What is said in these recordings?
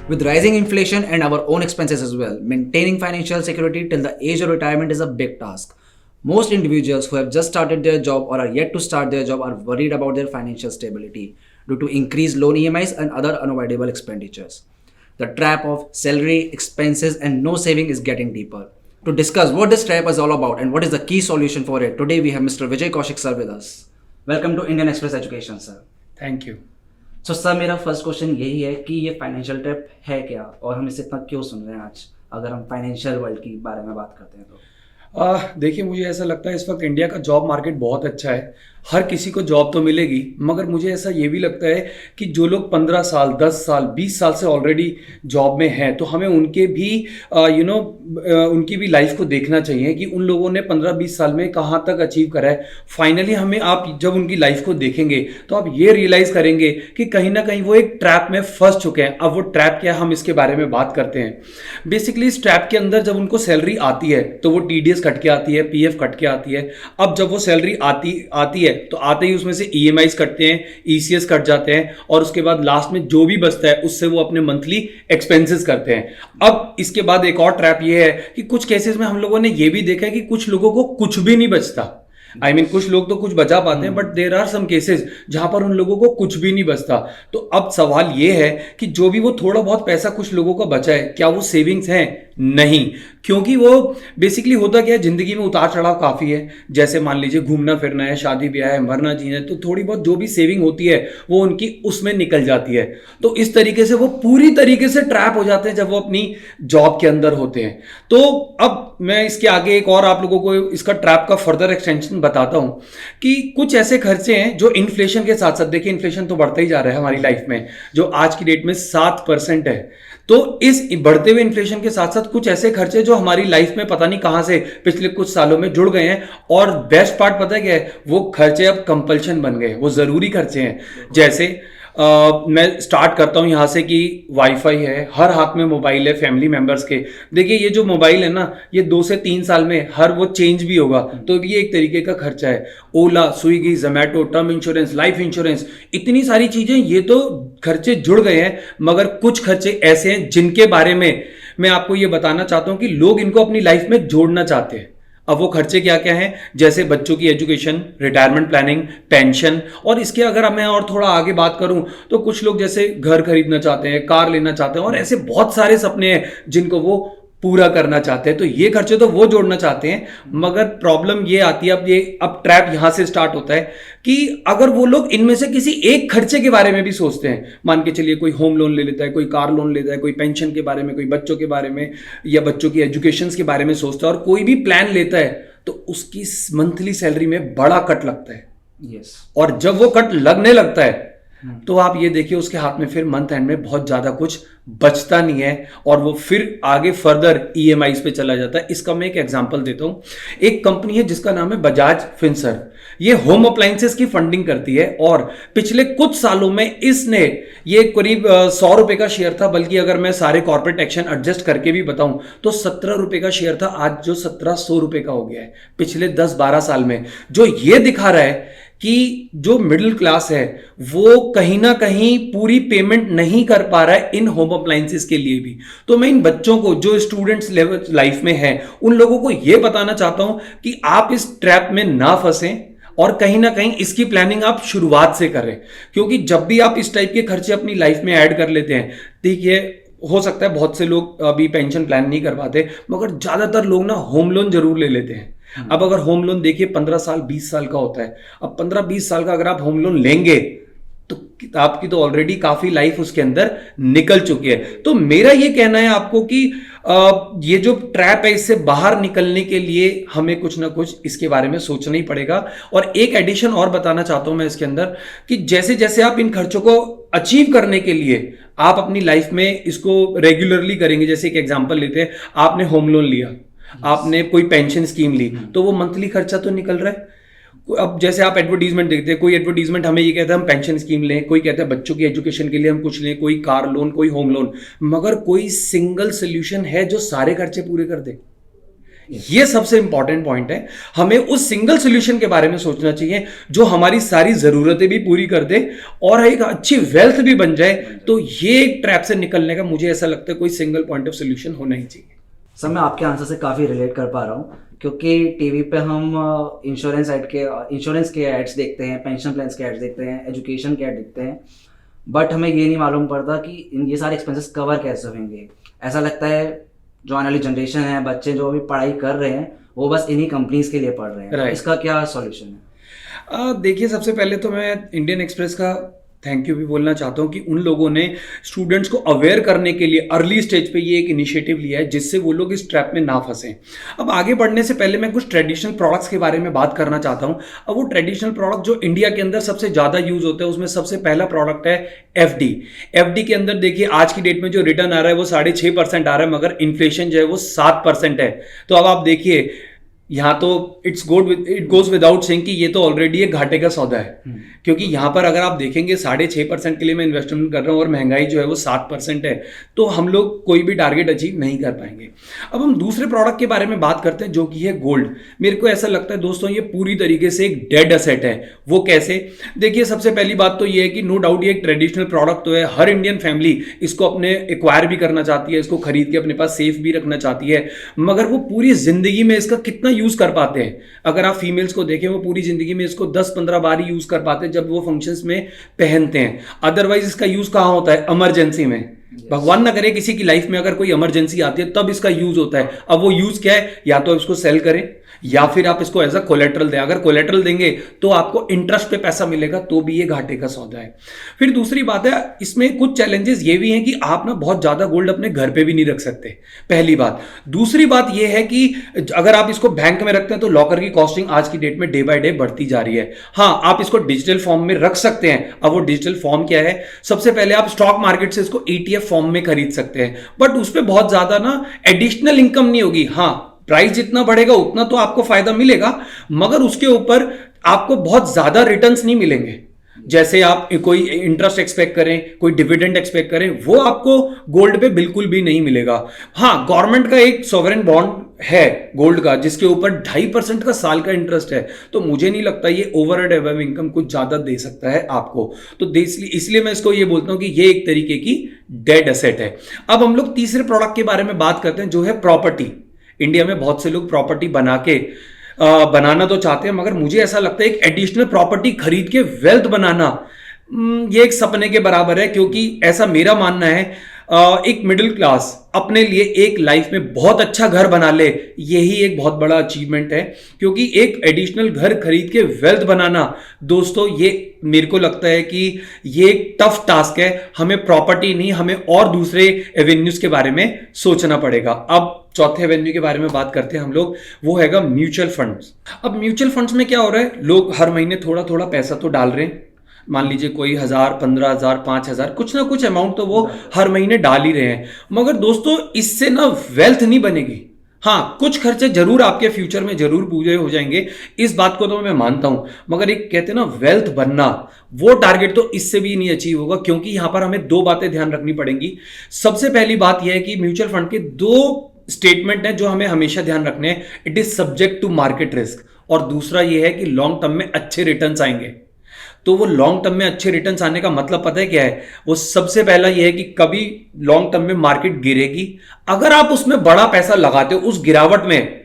With rising inflation and our own expenses as well, maintaining financial security till the age of retirement is a big task. Most individuals who have just started their job or are yet to start their job are worried about their financial stability due to increased loan EMIs and other unavoidable expenditures. The trap of salary, expenses, and no saving is getting deeper. To discuss what this trap is all about and what is the key solution for it, today we have Mr. Vijay Kaushik sir with us. Welcome to Indian Express Education, sir. Thank you. So sir, मेरा first question यही है कि ये financial trap है क्या और हम इसे इतना क्यों सुन रहे हैं आज, अगर हम फाइनेंशियल वर्ल्ड की बारे में बात करते हैं तो। देखिए, मुझे ऐसा लगता है इस वक्त इंडिया का जॉब मार्केट बहुत अच्छा है, हर किसी को जॉब तो मिलेगी, मगर मुझे ऐसा ये भी लगता है कि जो लोग 15 साल 10 साल 20 साल से ऑलरेडी जॉब में हैं, तो हमें उनके भी उनकी भी लाइफ को देखना चाहिए कि उन लोगों ने 15-20 साल में कहाँ तक अचीव करा है। फाइनली हमें, आप जब उनकी लाइफ को देखेंगे तो आप ये रियलाइज करेंगे कि कहीं ना कहीं वो एक ट्रैप में फंस चुके हैं। अब वो ट्रैप क्या है, हम इसके बारे में बात करते हैं। बेसिकली इस ट्रैप के अंदर जब उनको सैलरी आती है तो वो TDS कट के आती है, PF कट के आती है। अब जब वो सैलरी आती है तो आते ही उसमें से EMIs कटते हैं, ECS कट जाते हैं, और उसके बाद लास्ट में जो भी बचता है उससे वो अपने मंथली एक्सपेंसेस करते हैं। अब इसके बाद एक और ट्रैप ये है कि कुछ केसेस में हम लोगों ने ये भी देखा है कि कुछ लोगों को कुछ भी नहीं बचता। कुछ लोग तो कुछ बचा पाते हैं, but there are some cases जहां पर उन लोगों को कुछ भी नहीं बचता। तो अब सवाल ये है कि जो भी वो थोड़ा बहुत पैसा कुछ लोगों का बचा है, क्या वो सेविंग्स हैं? नहीं, क्योंकि वो बेसिकली होता क्या है, जिंदगी में उतार चढ़ाव काफी है। जैसे मान लीजिए घूमना फिरना है, शादी ब्याह है, मरना जीना है, तो थोड़ी बहुत जो भी सेविंग होती है वो उनकी उसमें निकल जाती है। तो इस तरीके से वो पूरी तरीके से ट्रैप हो जाते हैं जब वो अपनी जॉब के अंदर होते हैं। तो अब मैं इसके आगे एक और आप लोगों को इसका ट्रैप का फर्दर एक्सटेंशन बताता हूं कि कुछ ऐसे खर्चे हैं जो इन्फ्लेशन के साथ साथ, देखिए इन्फ्लेशन तो बढ़ता ही जा रहा है हमारी लाइफ में, जो आज की डेट में 7% है। तो इस बढ़ते हुए इन्फ्लेशन के साथ साथ कुछ ऐसे खर्चे जो हमारी लाइफ में पता नहीं कहां से पिछले कुछ सालों में जुड़ गए हैं, और बेस्ट पार्ट पता है क्या है, वो खर्चे अब कंपल्शन बन गए, वो जरूरी खर्चे हैं। जैसे मैं स्टार्ट करता हूं यहां से कि वाईफाई है, हर हाथ में मोबाइल है फैमिली मेंबर्स के। देखिए ये जो मोबाइल है ना, ये 2 से 3 साल में हर वो चेंज भी होगा, तो ये एक तरीके का खर्चा है। Ola, Swiggy, Zomato, term insurance, life insurance, इतनी सारी चीजें, ये तो खर्चे जुड़ गए हैं। मगर कुछ खर्चे ऐसे हैं जिनके बारे में मैं आपको ये बताना चाहता हूं कि लोग इनको अपनी लाइफ में जोड़ना चाहते हैं। अब वो खर्चे क्या क्या हैं, जैसे बच्चों की एजुकेशन, रिटायरमेंट प्लानिंग, पेंशन, और इसके अगर मैं और थोड़ा आगे बात करूं तो कुछ लोग जैसे घर खरीदना चाहते हैं, कार लेना चाहते हैं, और ऐसे बहुत सारे सपने हैं जिनको वो पूरा करना चाहते हैं। तो ये खर्चे तो वो जोड़ना चाहते हैं, मगर प्रॉब्लम ये आती है, अब ट्रैप यहां से स्टार्ट होता है कि अगर वो लोग इनमें से किसी एक खर्चे के बारे में भी सोचते हैं, मान के चलिए कोई होम लोन ले लेता है, कोई कार लोन लेता है, कोई पेंशन के बारे में, कोई बच्चों के बारे में या बच्चों की एजुकेशन के बारे में सोचता है, और कोई भी प्लान लेता है तो उसकी मंथली सैलरी में बड़ा कट लगता है। यस। और जब वो कट लगने लगता है तो आप ये देखिए उसके हाथ में फिर मंथ एंड में बहुत ज्यादा कुछ बचता नहीं है, और वो फिर आगे फर्दर EMIs पे चला जाता है। इसका मैं एक एग्जांपल देता हूं। एक कंपनी है जिसका नाम है बजाज फिनसर्व। ये होम अप्लायंसेस की फंडिंग करती है, और पिछले कुछ सालों में इसने, ये करीब 100 रुपए का शेयर था, बल्कि अगर मैं सारे कॉर्पोरेट एक्शन एडजस्ट करके भी बताऊं तो 17 रुपए का शेयर था, आज जो 1700 रुपए का हो गया है पिछले 10-12 साल में। जो ये दिखा रहा है कि जो मिडिल क्लास है वो कहीं ना कहीं पूरी पेमेंट नहीं कर पा रहा है इन होम अप्लायंसेस के लिए भी। तो मैं इन बच्चों को, जो स्टूडेंट्स लेवल लाइफ में हैं, उन लोगों को यह बताना चाहता हूं कि आप इस ट्रैप में ना फंसें, और कहीं ना कहीं इसकी प्लानिंग आप शुरुआत से करें। क्योंकि जब भी आप इस टाइप के खर्चे अपनी लाइफ में ऐड कर लेते हैं, देखिए हो सकता है बहुत से लोग अभी पेंशन प्लान नहीं कर पाते, मगर ज्यादातर लोग ना होम लोन जरूर ले लेते हैं। अब अगर होम लोन देखिए 15 साल 20 साल का होता है, अब 15-20 साल का अगर आप होम लोन लेंगे तो आपकी तो ऑलरेडी काफी लाइफ उसके अंदर निकल चुकी है। तो मेरा ये कहना है आपको कि ये जो ट्रैप है इससे बाहर निकलने के लिए हमें कुछ ना कुछ इसके बारे में सोचना ही पड़ेगा। और एक एडिशन और बताना चाहता हूं मैं इसके अंदर कि जैसे जैसे आप इन खर्चों को अचीव करने के लिए आप अपनी लाइफ में इसको रेगुलरली करेंगे, जैसे एक एग्जांपल लेते हैं, आपने होम लोन लिया, आपने कोई पेंशन स्कीम ली, तो वो मंथली खर्चा तो निकल रहा है। अब जैसे आप एडवर्टीजमेंट देखते हैं, कोई एडवर्टीजमेंट हमें ये कहता है हम पेंशन स्कीम लें, कोई कहता है बच्चों की एजुकेशन के लिए हम कुछ लें, कोई कार लोन, कोई होम लोन, मगर कोई सिंगल सोल्यूशन है जो सारे खर्चे पूरे कर दे? ये सबसे इंपॉर्टेंट पॉइंट है। हमें उस सिंगल सोल्यूशन के बारे में सोचना चाहिए जो हमारी सारी जरूरतें भी पूरी कर दे और एक अच्छी वेल्थ भी बन जाए। तो ये एक ट्रैप से निकलने का मुझे ऐसा लगता है कोई सिंगल पॉइंट ऑफ सोल्यूशन होना ही चाहिए। सर मैं आपके आंसर से काफ़ी रिलेट कर पा रहा हूँ, क्योंकि टीवी पे हम इंश्योरेंस के एड्स देखते हैं, पेंशन प्लान्स के एड्स देखते हैं, एजुकेशन के एड देखते हैं, बट हमें ये नहीं मालूम पड़ता कि ये सारे एक्सपेंसेस कवर कैसे होंगे। ऐसा लगता है जो आने वाली जनरेशन है, बच्चे जो अभी पढ़ाई कर रहे हैं, वो बस इन्हीं कंपनीज के लिए पढ़ रहे हैं। Right. इसका क्या सॉल्यूशन है? देखिए, सबसे पहले तो मैं इंडियन एक्सप्रेस का थैंक यू भी बोलना चाहता हूँ कि उन लोगों ने स्टूडेंट्स को अवेयर करने के लिए अर्ली स्टेज पे ये एक इनिशिएटिव लिया है जिससे वो लोग इस ट्रैप में ना फंसे। अब आगे बढ़ने से पहले मैं कुछ ट्रेडिशनल प्रोडक्ट्स के बारे में बात करना चाहता हूँ। अब वो ट्रेडिशनल प्रोडक्ट जो इंडिया के अंदर सबसे ज़्यादा यूज होता है उसमें सबसे पहला प्रोडक्ट है एफडी। एफडी के अंदर देखिए आज की डेट में जो रिटर्न आ रहा है वो 6.5% आ रहा है, मगर इन्फ्लेशन जो है वो 7% है। तो अब आप देखिए यहाँ तो इट गोज विदाउट सेइंग कि ये तो ऑलरेडी एक घाटे का सौदा है, क्योंकि यहाँ पर अगर आप देखेंगे 6.5% के लिए मैं इन्वेस्टमेंट कर रहा हूँ और महंगाई जो है वो 7% है, तो हम लोग कोई भी टारगेट अचीव नहीं कर पाएंगे। अब हम दूसरे प्रोडक्ट के बारे में बात करते हैं जो कि है गोल्ड। मेरे को ऐसा लगता है दोस्तों ये पूरी तरीके से एक डेड असेट है। वो कैसे? देखिए, सबसे पहली बात तो ये है कि नो डाउट ये एक ट्रेडिशनल प्रोडक्ट तो है, हर इंडियन फैमिली इसको अपने एक्वायर भी करना चाहती है, इसको खरीद के अपने पास सेफ भी रखना चाहती है, मगर वो पूरी जिंदगी में इसका कितना यूज कर पाते हैं? अगर आप फीमेल्स को देखें वो पूरी जिंदगी में इसको 10-15 बार ही यूज कर पाते हैं जब वो फंक्शंस में पहनते हैं। अदरवाइज इसका यूज कहां होता है? इमरजेंसी में। भगवान ना करे किसी की लाइफ में अगर कोई इमरजेंसी आती है तब इसका यूज होता है। अब वो यूज क्या है? या तो इसको सेल करें या फिर आप इसको एज अ कोलेट्रल दें। अगर कोलेट्रल देंगे तो आपको इंटरेस्ट पे पैसा मिलेगा, तो भी ये घाटे का सौदा है। फिर दूसरी बात है, इसमें कुछ चैलेंजेस ये भी हैं कि आप ना बहुत ज्यादा गोल्ड अपने घर पे भी नहीं रख सकते, पहली बात। दूसरी बात ये है कि अगर आप इसको बैंक में रखते हैं तो लॉकर की कॉस्टिंग आज की डेट में डे बाय डे बढ़ती जा रही है। हाँ, आप इसको डिजिटल फॉर्म में रख सकते हैं। अब वो डिजिटल फॉर्म क्या है? सबसे पहले आप स्टॉक मार्केट से इसको ETF फॉर्म में खरीद सकते हैं, बट उस पर बहुत ज्यादा ना एडिशनल इनकम नहीं होगी। हाँ, प्राइस जितना बढ़ेगा उतना तो आपको फायदा मिलेगा, मगर उसके ऊपर आपको बहुत ज्यादा रिटर्न्स नहीं मिलेंगे। जैसे आप कोई इंटरेस्ट एक्सपेक्ट करें, कोई डिविडेंड एक्सपेक्ट करें, वो आपको गोल्ड पे बिल्कुल भी नहीं मिलेगा। हाँ, गवर्नमेंट का एक सॉवरेन बॉन्ड है गोल्ड का जिसके ऊपर 2.5% का साल का इंटरेस्ट है, तो मुझे नहीं लगता ये ओवर एंड अबव इनकम कुछ ज्यादा दे सकता है आपको। तो इसलिए मैं इसको ये बोलता हूं कि ये एक तरीके की डेड एसेट है। अब हम लोग तीसरे प्रोडक्ट के बारे में बात करते हैं जो है प्रॉपर्टी। इंडिया में बहुत से लोग प्रॉपर्टी बनाना तो चाहते हैं, मगर मुझे ऐसा लगता है एक एडिशनल प्रॉपर्टी खरीद के वेल्थ बनाना ये एक सपने के बराबर है, क्योंकि ऐसा मेरा मानना है एक मिडिल क्लास अपने लिए एक लाइफ में बहुत अच्छा घर बना ले, यही एक बहुत बड़ा अचीवमेंट है। क्योंकि एक एडिशनल घर खरीद के वेल्थ बनाना दोस्तों, ये मेरे को लगता है कि ये एक टफ टास्क है। हमें प्रॉपर्टी नहीं, हमें और दूसरे एवेन्यूज के बारे में सोचना पड़ेगा। अब चौथे एवेन्यू के बारे में बात करते हैं हम लोग, वो हैगा म्यूचुअल फंड्स। अब म्यूचुअल फंड्स में क्या हो रहा है? लोग हर महीने थोड़ा थोड़ा पैसा तो डाल रहे हैं। मान लीजिए कोई 1000, 15,000, 5,000, कुछ ना कुछ अमाउंट तो वो हर महीने डाल ही रहे हैं, मगर दोस्तों इससे ना वेल्थ नहीं बनेगी। हाँ, कुछ खर्चे जरूर आपके फ्यूचर में जरूर पूरे हो जाएंगे, इस बात को तो मैं मानता हूं, मगर एक कहते हैं ना वेल्थ बनना, वो टारगेट तो इससे भी नहीं अचीव होगा। क्योंकि यहां पर हमें दो बातें ध्यान रखनी पड़ेंगी। सबसे पहली बात यह है कि म्यूचुअल फंड के दो स्टेटमेंट है जो हमें हमेशा ध्यान रखने हैं। It is subject to market risk, और दूसरा यह है कि लॉन्ग टर्म में अच्छे रिटर्न्स आएंगे। तो वो लॉन्ग टर्म में अच्छे रिटर्न्स आने का मतलब पता है क्या है? वो सबसे पहला ये है कि कभी लॉन्ग टर्म में मार्केट गिरेगी, अगर आप उसमें बड़ा पैसा लगाते हो उस गिरावट में,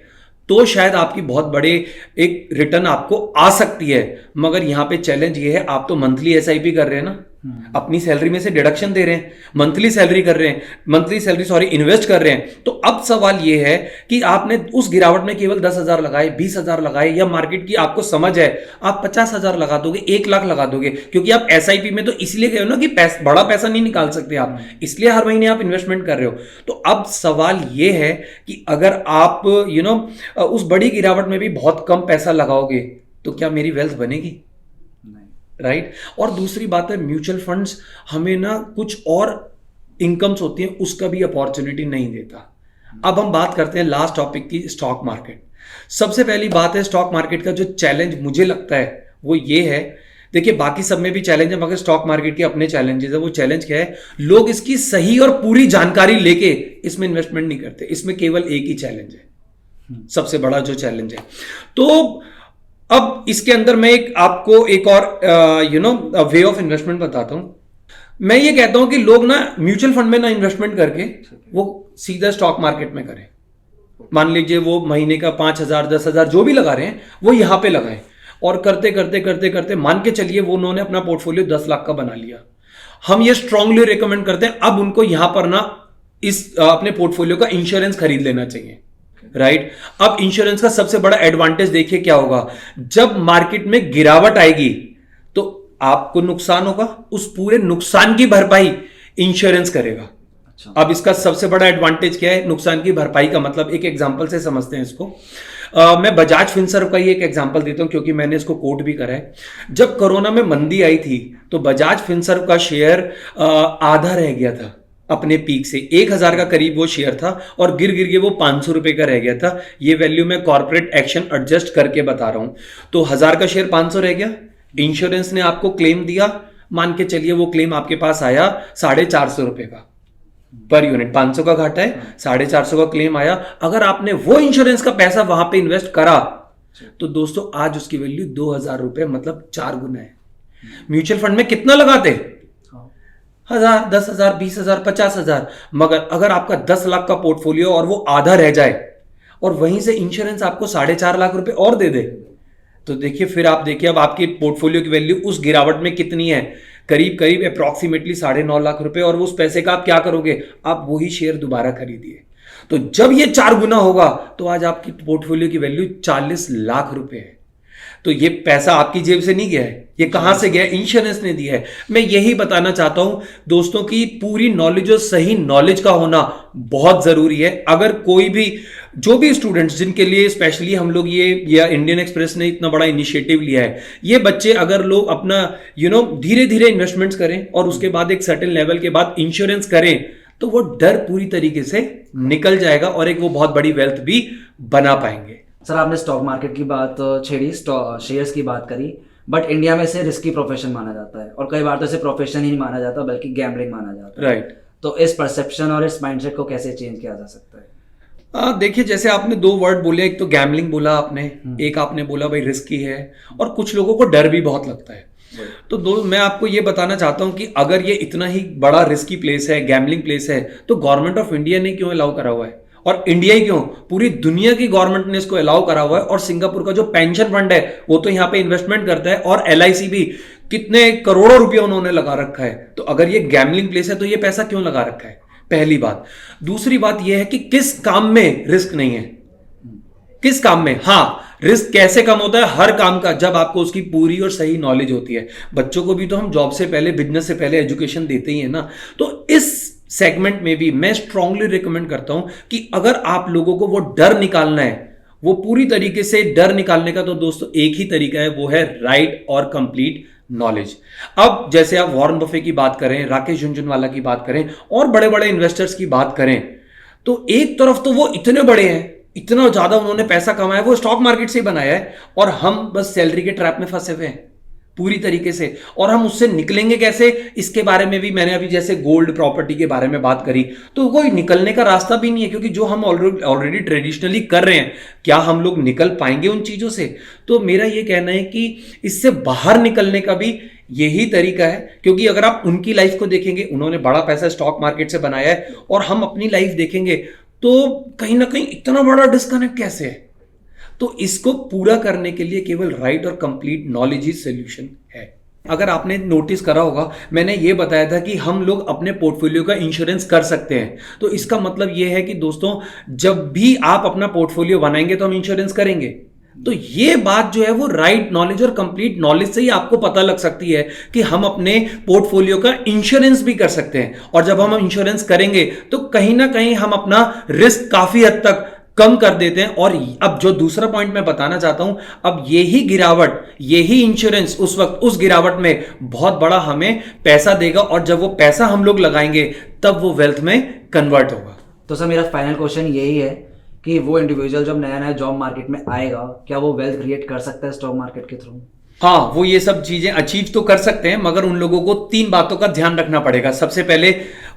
तो शायद आपकी बहुत बड़े एक रिटर्न आपको आ सकती है। मगर यहां पे चैलेंज ये है, आप तो मंथली SIP कर रहे हैं ना, अपनी सैलरी में से डिडक्शन दे रहे हैं, मंथली सैलरी इन्वेस्ट कर रहे हैं। तो अब सवाल ये है कि आपने उस गिरावट में केवल 10,000 लगाए, 20,000 लगाए, या मार्केट की आपको समझ है आप 50,000 लगा दोगे, 1 लाख लगा दोगे, क्योंकि आप SIP में तो इसलिए गए हो ना कि बड़ा पैसा नहीं निकाल सकते आप, इसलिए हर महीने आप इन्वेस्टमेंट कर रहे हो। तो अब सवाल ये है कि अगर आप उस बड़ी गिरावट में भी बहुत कम पैसा लगाओगे तो क्या मेरी वेल्थ बनेगी? राइट। और दूसरी बात है, म्यूचुअल फंड्स हमें ना कुछ और इनकम्स होती हैं उसका भी अपॉर्चुनिटी नहीं देता। अब हम बात करते हैं लास्ट टॉपिक की, स्टॉक मार्केट। सबसे पहली बात है, स्टॉक मार्केट का जो चैलेंज मुझे लगता है वो ये है, देखिए बाकी सब में भी चैलेंज है मगर स्टॉक मार्केट के अपने चैलेंजेस है। वो चैलेंज क्या है? लोग इसकी सही और पूरी जानकारी लेके इसमें इन्वेस्टमेंट नहीं करते। इसमें केवल एक ही चैलेंज है, सबसे बड़ा जो चैलेंज है। तो अब इसके अंदर मैं आपको एक और वे ऑफ इन्वेस्टमेंट बताता हूं। मैं ये कहता हूं कि लोग ना म्यूचुअल फंड में ना इन्वेस्टमेंट करके वो सीधा स्टॉक मार्केट में करें। मान लीजिए वो महीने का 5,000 10,000 जो भी लगा रहे हैं वो यहां पे लगाएं, और करते करते करते करते मान के चलिए वो उन्होंने अपना पोर्टफोलियो 10 लाख का बना लिया। हम ये स्ट्रांगली रिकमेंड करते हैं अब उनको यहां पर ना इस अपने पोर्टफोलियो का इंश्योरेंस खरीद लेना चाहिए, राइट। अब इंश्योरेंस का सबसे बड़ा एडवांटेज देखिए क्या होगा, जब मार्केट में गिरावट आएगी तो आपको नुकसान होगा, उस पूरे नुकसान की भरपाई इंश्योरेंस करेगा। अच्छा। अब इसका सबसे बड़ा एडवांटेज क्या है नुकसान की भरपाई का, मतलब एक एग्जांपल से समझते हैं इसको। मैं बजाज फिनसर्व का ही एक एग्जांपल देता हूं क्योंकि मैंने इसको कोट भी करा है। जब कोरोना में मंदी आई थी तो बजाज फिनसर्व का शेयर आधा रह गया था अपने पीक से, 1,000 का करीब वो शेयर था और गिर गिर के वो 500 रुपए का रह गया था। ये वैल्यू मैं कॉर्पोरेट एक्शन एडजस्ट करके बता रहा हूं। तो 1,000 का शेयर 500 रह गया, इंश्योरेंस ने आपको क्लेम दिया, मान के चलिए वो क्लेम आपके पास आया 450 रुपए का पर यूनिट, 500 का घाटा है, 450 का क्लेम आया। अगर आपने वो इंश्योरेंस का पैसा वहां पे इन्वेस्ट करा तो दोस्तों आज उसकी वैल्यू 2,000 रुपए, मतलब 4 गुना है। म्यूचुअल फंड में कितना लगाते, 1,000 10,000 20,000 50,000, मगर अगर आपका 10 लाख का पोर्टफोलियो और वो आधा रह जाए और वहीं से इंश्योरेंस आपको 4.5 लाख रुपए और दे दे, तो देखिए फिर आप देखिए अब आपके पोर्टफोलियो की वैल्यू उस गिरावट में कितनी है, करीब करीब अप्रॉक्सीमेटली 9.5 लाख रुपए। और उस पैसे का आप क्या करोगे, आप वही शेयर दोबारा खरीदिए। तो जब ये 4 गुना होगा तो आज आपकी पोर्टफोलियो की वैल्यू 40 लाख रुपए है। तो ये पैसा आपकी जेब से नहीं गया है, ये कहां से गया है, इंश्योरेंस ने दिया है। मैं यही बताना चाहता हूं दोस्तों की पूरी नॉलेज और सही नॉलेज का होना बहुत जरूरी है। अगर कोई भी जो भी स्टूडेंट्स जिनके लिए स्पेशली हम लोग ये या इंडियन एक्सप्रेस ने इतना बड़ा इनिशिएटिव लिया है, ये बच्चे अगर लोग अपना धीरे धीरे इन्वेस्टमेंट्स करें और उसके बाद एक सर्टेन लेवल के बाद इंश्योरेंस करें तो वो डर पूरी तरीके से निकल जाएगा और एक वो बहुत बड़ी वेल्थ भी बना पाएंगे। सर आपने स्टॉक मार्केट की बात छेड़ी, शेयर्स की बात करी, बट इंडिया में इसे रिस्की प्रोफेशन माना जाता है और कई बार तो इसे प्रोफेशन ही नहीं माना जाता बल्कि गैम्बलिंग माना जाता है, राइट। तो इस परसेप्शन और इस माइंडसेट को कैसे चेंज किया जा सकता है? देखिए जैसे आपने 2 वर्ड बोले, एक तो गैम्बलिंग बोला आपने, एक आपने बोला भाई रिस्की है, और कुछ लोगों को डर भी बहुत लगता है। तो मैं आपको ये बताना चाहता हूं कि अगर ये इतना ही बड़ा रिस्की प्लेस है, गैम्बलिंग प्लेस है, तो गवर्नमेंट ऑफ इंडिया ने क्यों अलाउ करा हुआ है, और इंडिया ही क्यों, पूरी दुनिया की गवर्नमेंट ने इसको अलाउ करा हुआ है। और सिंगापुर का जो पेंशन फंड है वो तो यहाँ पे इन्वेस्टमेंट करता है, और LIC भी कितने करोड़ों रुपया उन्होंने लगा रखा है। तो अगर ये गैम्बलिंग प्लेस है तो ये पैसा क्यों लगा रखा है, पहली बात। दूसरी बात यह है कि किस काम में रिस्क नहीं है, किस काम में। हाँ, रिस्क कैसे कम होता है, हर काम का, जब आपको उसकी पूरी और सही नॉलेज होती है। बच्चों को भी तो हम जॉब से पहले, बिजनेस से पहले एजुकेशन देते ही है ना। तो इस सेगमेंट में भी मैं स्ट्रांगली रिकमेंड करता हूं कि अगर आप लोगों को वो डर निकालना है, वो पूरी तरीके से डर निकालने का तो दोस्तों एक ही तरीका है, वो है राइट और कंप्लीट नॉलेज। अब जैसे आप वॉरेन बफे की बात करें, राकेश झुनझुनवाला की बात करें और बड़े बड़े इन्वेस्टर्स की बात करें, तो एक तरफ तो वो इतने बड़े हैं, इतना ज्यादा उन्होंने पैसा कमाया, वो स्टॉक मार्केट से ही बनाया है, और हम बस सैलरी के ट्रैप में फंसे हुए हैं पूरी तरीके से। और हम उससे निकलेंगे कैसे, इसके बारे में भी मैंने अभी जैसे गोल्ड प्रॉपर्टी के बारे में बात करी, तो कोई निकलने का रास्ता भी नहीं है, क्योंकि जो हम ऑलरेडी ट्रेडिशनली कर रहे हैं, क्या हम लोग निकल पाएंगे उन चीजों से। तो मेरा ये कहना है कि इससे बाहर निकलने का भी यही तरीका है, क्योंकि अगर आप उनकी लाइफ को देखेंगे, उन्होंने बड़ा पैसा स्टॉक मार्केट से बनाया है, और हम अपनी लाइफ देखेंगे तो कहीं ना कहीं इतना बड़ा डिस्कनेक्ट कैसे है। तो इसको पूरा करने के लिए केवल राइट और कंप्लीट नॉलेज ही सॉल्यूशन है। अगर आपने नोटिस करा होगा, मैंने ये बताया था कि हम लोग अपने पोर्टफोलियो का इंश्योरेंस कर सकते हैं। तो इसका मतलब ये है कि दोस्तों, जब भी आप अपना पोर्टफोलियो बनाएंगे तो हम इंश्योरेंस करेंगे। तो ये बात जो है वो राइट नॉलेज और कंप्लीट नॉलेज से ही आपको पता लग सकती है कि हम अपने पोर्टफोलियो का इंश्योरेंस भी कर सकते हैं। और जब हम इंश्योरेंस करेंगे तो कहीं ना कहीं हम अपना रिस्क काफी हद तक कम कर देते हैं। और अब जो दूसरा पॉइंट मैं बताना चाहता हूं, अब यही गिरावट, यही इंश्योरेंस उस वक्त उस गिरावट में बहुत बड़ा हमें पैसा देगा, और जब वो पैसा हम लोग लगाएंगे तब वो वेल्थ में कन्वर्ट होगा। तो सर मेरा फाइनल क्वेश्चन यही है कि वो इंडिविजुअल जब नया नया जॉब मार्केट में आएगा, क्या वो वेल्थ क्रिएट कर सकता है स्टॉक मार्केट के थ्रू? हाँ, वो ये सब चीजें अचीव तो कर सकते हैं, मगर उन लोगों को 3 बातों का ध्यान रखना पड़ेगा। सबसे पहले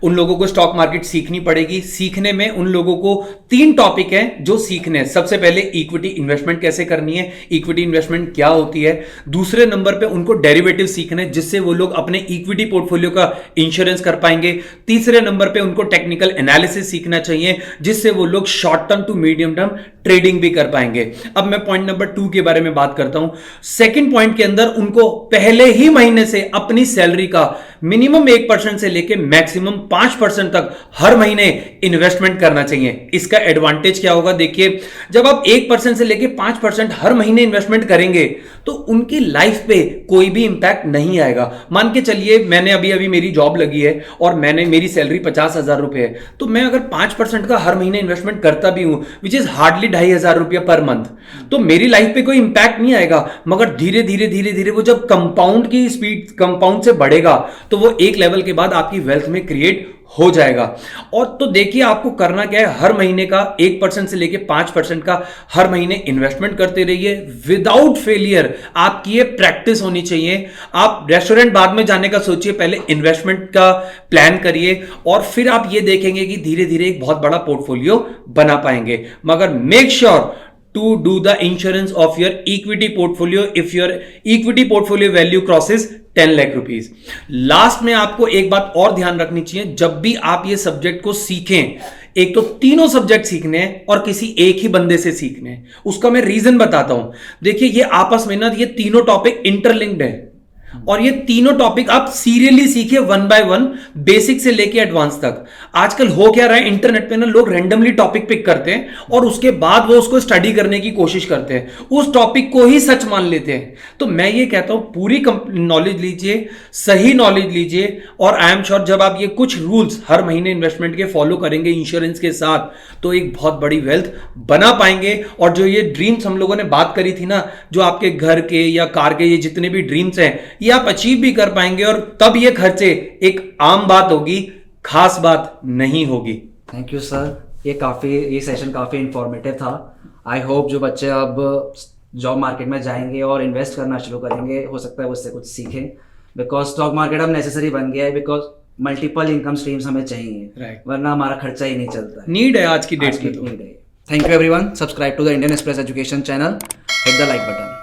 उन लोगों को स्टॉक मार्केट सीखनी पड़ेगी। सीखने में उन लोगों को 3 टॉपिक हैं जो सीखने हैं। सबसे पहले इक्विटी इन्वेस्टमेंट कैसे करनी है, इक्विटी इन्वेस्टमेंट क्या होती है। दूसरे नंबर पे उनको डेरिवेटिव सीखने जिससे वो लोग अपने इक्विटी पोर्टफोलियो का इंश्योरेंस कर पाएंगे। तीसरे नंबर पे उनको टेक्निकल एनालिसिस सीखना चाहिए जिससे वो लोग short term to medium term trading भी कर पाएंगे। अब मैं पॉइंट नंबर 2 के बारे में बात करता हूं। सेकंड पॉइंट के अंदर उनको पहले ही महीने से अपनी सैलरी का मिनिमम 1% से लेके मैक्सिमम 5% तक हर महीने इन्वेस्टमेंट करना चाहिए। इसका एडवांटेज क्या होगा, देखिए जब आप 1% से लेके 5% हर महीने इन्वेस्टमेंट करेंगे तो उनकी लाइफ पे कोई भी इंपैक्ट नहीं आएगा। मान के चलिए मैंने अभी मेरी जॉब लगी है और मेरी सैलरी 50,000 रुपए है, तो मैं अगर 5% का हर महीने इन्वेस्टमेंट करता भी हूं विच इज हार्डली 2,500 रुपया पर मंथ, तो मेरी लाइफ पे कोई इंपैक्ट नहीं आएगा। मगर धीरे धीरे वो जब कंपाउंड की स्पीड कंपाउंड से बढ़ेगा तो वो एक लेवल के बाद आपकी वेल्थ में क्रिएट हो जाएगा। और तो देखिए आपको करना क्या है, हर महीने का 1% से लेके 5% का हर महीने इन्वेस्टमेंट करते रहिए विदाउट फेलियर। आपकी ये प्रैक्टिस होनी चाहिए। आप रेस्टोरेंट बाद में जाने का सोचिए, पहले इन्वेस्टमेंट का प्लान करिए और फिर आप ये देखेंगे कि धीरे धीरे एक बहुत बड़ा पोर्टफोलियो बना पाएंगे। मगर make sure to do the insurance of your equity portfolio if your equity portfolio value crosses 10 lakh rupees। Last में आपको एक बात और ध्यान रखनी चाहिए, जब भी आप ये सब्जेक्ट को सीखें, एक तो तीनों सब्जेक्ट सीखने हैं और किसी एक ही बंदे से सीखने हैं। उसका मैं रीजन बताता हूं। देखिए ये आपस में ना, ये तीनों टॉपिक इंटरलिंक्ड है और ये तीनों टॉपिक आप सीरियली सीखिए 1 by 1, बेसिक से लेके एडवांस तक। आजकल हो क्या रहा है, इंटरनेट पे ना लोग रैंडमली टॉपिक पिक करते हैं और उसके बाद वो उसको स्टडी करने की कोशिश करते हैं, उस टॉपिक को ही सच मान लेते हैं। तो मैं ये कहता हूं पूरी नॉलेज लीजिए, सही नॉलेज लीजिए और आई एम श्योर जब आप ये कुछ रूल्स हर महीने इन्वेस्टमेंट के फॉलो करेंगे इंश्योरेंस के साथ तो एक बहुत बड़ी वेल्थ बना पाएंगे। और जो ये ड्रीम्स हम लोगों ने बात करी थी ना, जो आपके घर के या कार के ये जितने भी ड्रीम्स हैं ये आप अचीव भी कर पाएंगे और तब ये खर्चे एक आम बात होगी, खास बात नहीं होगी। थैंक यू सर, ये सेशन काफ़ी इंफॉर्मेटिव था। आई होप जो बच्चे अब जॉब मार्केट में जाएंगे और इन्वेस्ट करना शुरू करेंगे, हो सकता है उससे कुछ सीखें, बिकॉज स्टॉक मार्केट अब नेसेसरी बन गया है, बिकॉज मल्टीपल इनकम स्ट्रीम्स हमें चाहिए, वरना हमारा खर्चा ही नहीं चलता है। नीड है आज की डेट में, नीड है। Thank you everyone, subscribe to the Indian Express education channel, hit the like button.